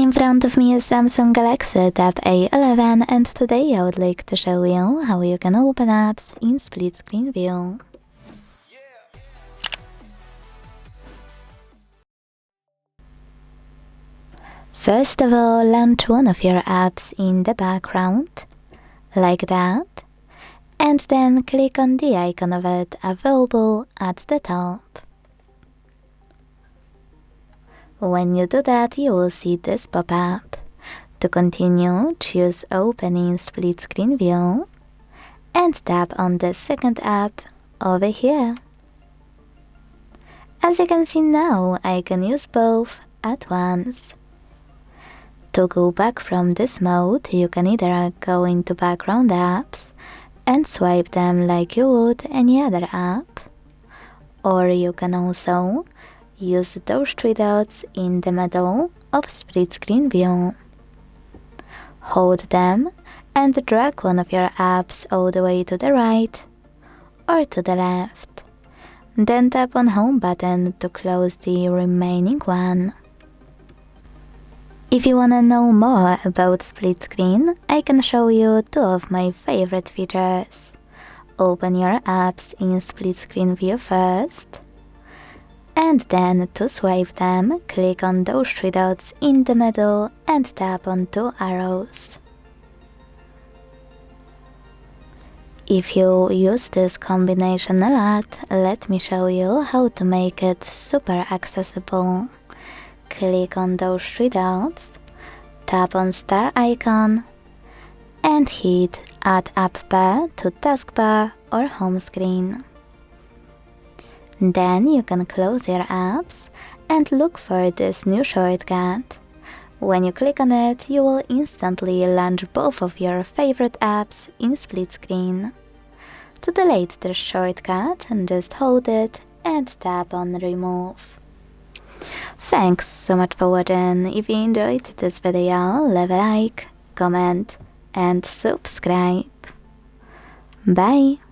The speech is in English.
In front of me is Samsung Galaxy Tab A11 and today I would like to show you how you can open apps in split screen view. First of all, launch one of your apps in the background, like that, and then click on the icon of it available at the top. When you do that, you will see this pop-up. To continue, choose Open in Split Screen View and tap on the second app over here. As you can see now, I can use both at once. To go back from this mode, you can either go into background apps and swipe them like you would any other app, or you can also use those three dots in the middle of split screen view. Hold them and drag one of your apps all the way to the right or to the left. Then tap on Home button to close the remaining one. If you wanna know more about split screen, I can show you two of my favorite features. Open your apps in split screen view first, and then to swipe them, click on those three dots in the middle and tap on two arrows. If you use this combination a lot, let me show you how to make it super accessible. Click on those three dots, tap on star icon, and hit Add App Bar to Taskbar or Home Screen. Then you can close your apps and look for this new shortcut. When you click on it, you will instantly launch both of your favorite apps in split screen. To delete this shortcut, just hold it and tap on Remove. Thanks so much for watching. If you enjoyed this video, leave a like, comment and subscribe. Bye!